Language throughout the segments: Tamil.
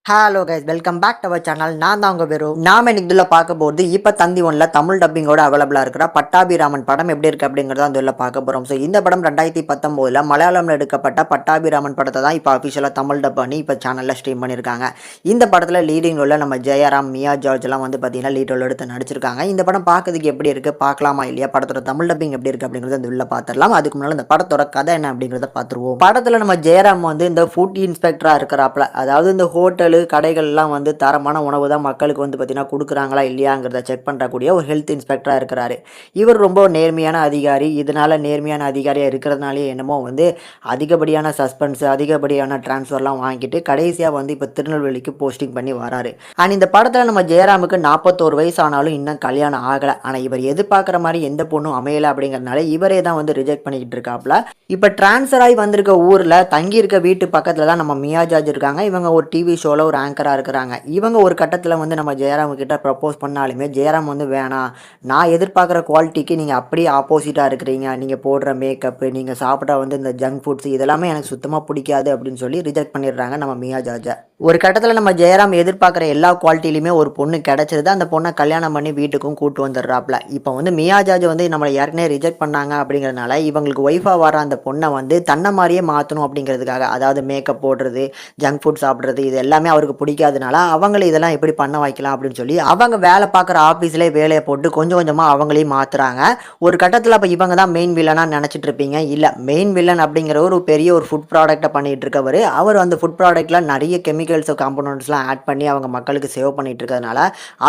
Hello guys, welcome back to our channel. நான் தான் உங்கள் பேரு. நாம இன்னைக்கு இதில் பார்க்க போகிறது இப்போ தந்தி ஒன்றில் தமிழ் டப்பிங்கோட அவைலபிளாக இருக்கிற பட்டாபிராமன் படம் எப்படி இருக்குது அப்படிங்கிறத அந்த இதில் பார்க்க போகிறோம். ஸோ இந்த படம் 2019 மலையாளமில் எடுக்கப்பட்ட பட்டாபிராமன் படத்தை தான் இப்போ அஃபிஷியலாக தமிழ் டப் பண்ணி இப்போ சேனலில் ஸ்ட்ரீம் பண்ணியிருக்காங்க. இந்த படத்தில் லீடிங் ரோலில் நம்ம ஜெயராம், மியா ஜார்ஜ்லாம் வந்து பார்த்தீங்கன்னா லீட் ரோல் எடுத்து நடிச்சிருக்காங்க. இந்த படம் பார்க்கறதுக்கு எப்படி இருக்குது, பார்க்கலாமா இல்லையா, படத்தோட தமிழ் டப்பிங் எப்படி இருக்குது அப்படிங்கிறத அந்த உள்ள பார்த்துடலாம். அதுக்கு முன்னால் இந்த படத்தோட கதை என்ன அப்படிங்கிறத பார்த்துருவோம். படத்தில் நம்ம ஜெயராம் வந்து இந்த ஃபுட் இன்ஸ்பெக்டராக இருக்கிறாப்புல, அதாவது இந்த ஹோட்டல் கடைகள்லாம் வந்து தரமான உணவு தான் மக்களுக்கு வந்து பார்த்தீங்கன்னா கொடுக்குறாங்களா இல்லையாங்கிறத செக் பண்ணுறக்கூடிய ஒரு ஹெல்த் இன்ஸ்பெக்டராக இருக்கிறாரு. இவர் ரொம்ப நேர்மையான அதிகாரி. இதனால் நேர்மையான அதிகாரியாக இருக்கிறதுனாலே என்னமோ வந்து அதிகப்படியான சஸ்பென்ஸ், அதிகப்படியான ட்ரான்ஸ்ஃபர்லாம் வாங்கிட்டு கடைசியாக வந்து இப்போ திருநெல்வேலிக்கு போஸ்டிங் பண்ணி வராரு. அண்ட் இந்த படத்தில் நம்ம ஜெயராமுக்கு 41 வயசு ஆனாலும் இன்னும் கல்யாணம் ஆகலை. ஆனால் இவர் எதிர்பார்க்குற மாதிரி எந்த பொண்ணும் அமையலை அப்படிங்கிறதுனால இவரே தான் வந்து ரிஜெக்ட் பண்ணிக்கிட்டு இருக்காப்புல. இப்போ ட்ரான்ஸ்ஃபர் ஆகி வந்திருக்க ஊரில் தங்கியிருக்க வீட்டு பக்கத்தில் தான் நம்ம மியா ஜார்ஜ் இருக்காங்க. இவங்க ஒரு டிவி ஷோவில் ஒரு ஆங்கராக இருக்கிறாங்க. இவங்க ஒரு கட்டத்தில் வந்து நம்ம ஜெயராம் கிட்ட ப்ரப்போஸ் பண்ணாலுமே ஜெயராம் வந்து வேணாம், நான் எதிர்பார்க்குற குவாலிட்டிக்கு நீங்கள் அப்படியே ஆப்போசிட்டாக இருக்கிறீங்க, நீங்கள் போடுற மேக்கப்பு, நீங்கள் சாப்பிட்ற வந்து இந்த ஜங்க் ஃபுட்ஸ் இதெல்லாமே எனக்கு சுத்தமாக பிடிக்காது அப்படின்னு சொல்லி ரிஜெக்ட் பண்ணிடுறாங்க நம்ம மியா ஜார்ஜை. ஒரு கட்டத்தில் நம்ம ஜெயராம் எதிர்பார்க்குற எல்லா குவாலிட்டிலையுமே ஒரு பொண்ணு கிடச்சிருது. அந்த பொண்ணை கல்யாணம் பண்ணி வீட்டுக்கும் கூட்டு வந்துடுறாப்புல. இப்போ வந்து மியா ஜார்ஜ் வந்து நம்மளை ஏற்கனவே ரிஜெக்ட் பண்ணாங்க அப்படிங்கிறதுனால இவங்களுக்கு ஒய்ஃபாக வர அந்த பொண்ணை வந்து தன்னை மாதிரியே மாற்றணும் அப்படிங்கிறதுக்காக, அதாவது மேக்கப் போடுறது, ஜங்க் ஃபுட் சாப்பிட்றது, இது எல்லாமே அவருக்கு பிடிக்காதனால அவங்களே இதெல்லாம் எப்படி பண்ண வைக்கலாம் அப்படின்னு சொல்லி அவங்க வேலை பார்க்குற ஆஃபீஸ்லேயே வேலையை போட்டு கொஞ்சம் கொஞ்சமாக அவங்களையும் மாற்றுறாங்க. ஒரு கட்டத்தில் அப்போ இவங்க தான் மெயின் வில்லனாக நினச்சிட்டு இருப்பீங்க. இல்லை, மெயின் வில்லன் அப்படிங்கிற ஒரு பெரிய ஒரு ஃபுட் ப்ராடக்ட்டை பண்ணிகிட்டு இருக்கவர். அவர் அந்த ஃபுட் ப்ராடக்ட்டில் நிறைய கெமிக்கல்ஸ் காம்பனன்ட்ஸ்லாம் ஆட் பண்ணி அவங்க மக்களுக்கு சேவ் பண்ணிட்டு இருக்கிறதுனால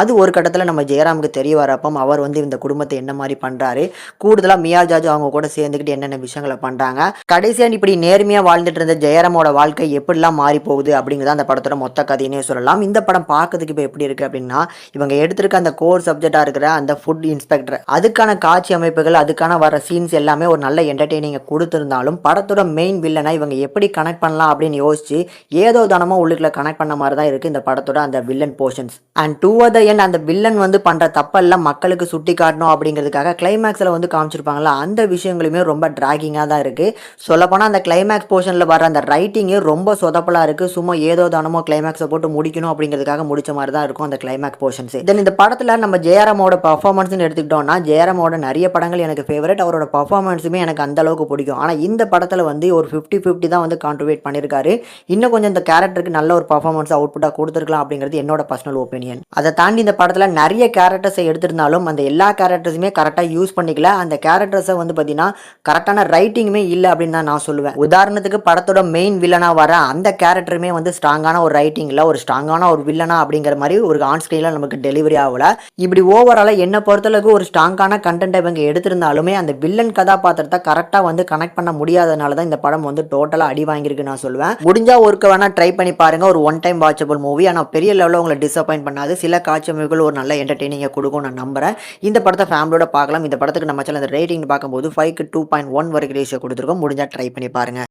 அது ஒரு கட்டத்தில் நம்ம ஜெயராமுக்கு தெரிய வரப்போ அவர் வந்து இந்த குடும்பத்தை என்ன மாதிரி பண்ணுறாரு, கூடுதலாக மியா ஜார்ஜ் அவங்க கூட சேர்ந்துக்கிட்டு என்னென்ன விஷயங்களை பண்ணுறாங்க, கடைசியாக இப்படி நேர்மையாக வாழ்ந்துட்டு இருந்த ஜெயராமோட வாழ்க்கை எப்படிலாம் மாறி போகுது அப்படிங்கிறத அந்த படத்தோட மொத்த கதையினே சொல்லலாம். இந்த படம் பார்க்கறதுக்கு இப்போ எப்படி இருக்குது அப்படின்னா, இவங்க எடுத்திருக்க அந்த கோர் சப்ஜெக்டாக இருக்கிற அந்த ஃபுட் இன்ஸ்பெக்டர், அதுக்கான காட்சி அமைப்புகள், அதுக்கான வர சீன்ஸ் எல்லாமே ஒரு நல்ல என்டர்டெய்னிங்கை கொடுத்துருந்தாலும் படத்தோட மெயின் வில்லனை இவங்க எப்படி கனெக்ட் பண்ணலாம் அப்படின்னு யோசிச்சு ஏதோ தானமாக உள்ளுக்குள்ள கனெக்ட் பண்ண மாதிரி தான் இருக்குது இந்த படத்தோட அந்த villain portions. And toward the end அந்த வில்லன் வந்து பண்ணுற தப்பெல்லாம் மக்களுக்கு சுட்டி காட்டணும் அப்படிங்கிறதுக்காக கிளைமேக்ஸில் வந்து காமிச்சிருப்பாங்களா, அந்த விஷயங்களுமே ரொம்ப டிராகிங்காக தான் இருக்குது. சொல்லப்போனால் அந்த கிளைமேக்ஸ் போர்ஷனில் வர அந்த ரைட்டிங்கே ரொம்ப சொதப்பலாக இருக்குது. சும்மா ஏதோ தானமோ கிளைமேக்ஸை போட்டு முடிக்கணும் அப்படிங்கிறதுக்காக முடிச்ச மாதிரி தான் இருக்கும் அந்த கிளைமேக்ஸ் போர்ஷன்ஸ். தென் இந்த படத்தில் நம்ம ஜெயராமோட பர்ஃபார்மன்ஸ்னு எடுத்துக்கிட்டோம்னா, ஜெயராமோட நிறைய படங்கள் எனக்கு ஃபேவரட், அவரோட பர்ஃபார்மன்ஸுமே எனக்கு அந்த அளவுக்கு பிடிக்கும். ஆனால் இந்த படத்தில் வந்து ஒரு 50-50 தான் வந்து கான்ட்ரிபியூட் பண்ணியிருக்காரு. இன்னும் கொஞ்சம் இந்த கேரக்டருக்கு நல்ல ஒரு பர்ஃபார்மன்ஸ் அவுட்புட்டாக கொடுத்துருக்கலாம் அப்படிங்கிறது என்னோட பர்சனல் ஒப்பீனியன். அதை தாண்டி இந்த படத்தில் நிறைய கேரக்டர்ஸை எடுத்திருந்தாலும் அந்த எல்லா கேரக்டர்ஸுமே கரெக்டாக யூஸ் பண்ணிக்கல. அந்த கேரக்டர்ஸை வந்து பார்த்தீங்கன்னா கரெக்டான ரைட்டிங்குமே இல்லை அப்படின்னு தான் நான் சொல்லுவேன். உதாரணத்துக்கு படத்தோட மெயின் வில்லனாக வர அந்த கேரக்டருமே வந்து ஸ்ட்ராங்கான ஒரு ரைட்டிங்கில் ஒரு ஸ்ட்ராங்கான ஒரு வில்லனா அப்படிங்கிற மாதிரி ஒரு ஆன் ஸ்க்ரீனில் நமக்கு டெலிவரி ஆகல. இப்படி ஓவராலாக என்ன பொறுத்தளவுக்கு ஒரு ஸ்ட்ராங்கான கண்டென்ட் இவங்க எடுத்திருந்தாலுமே அந்த வில்லன் கதாபாத்திரத்தை கரெக்டாக வந்து கனெக்ட் பண்ண முடியாதனால தான் இந்த படம் வந்து டோட்டலாக அடி வாங்கியிருக்கு நான் சொல்லுவேன். முடிஞ்சா ஒர்க்க வேணா ட்ரை பண்ணி பாருங்க, ஒரு ஒன் டைம் வாட்சபிள் மூவி. ஆனால் பெரிய லெவலில் உங்களை டிசப்பாயின்ட் பண்ணாது. சில காட்சி அமைப்புகள் ஒரு நல்ல என்டர்டெய்னிங்கை கொடுக்கும் நான் நம்புறேன். இந்த படத்தை ஃபேமிலியோட பார்க்கலாம். இந்த படத்துக்கு நம்ம சேனல் ரேட்டிங் பார்க்கும்போது 5க்கு 2.1 வரைக்கும் ரேஷியோ கொடுத்துருக்கோம். முடிஞ்சா ட்ரை பண்ணி பாருங்க.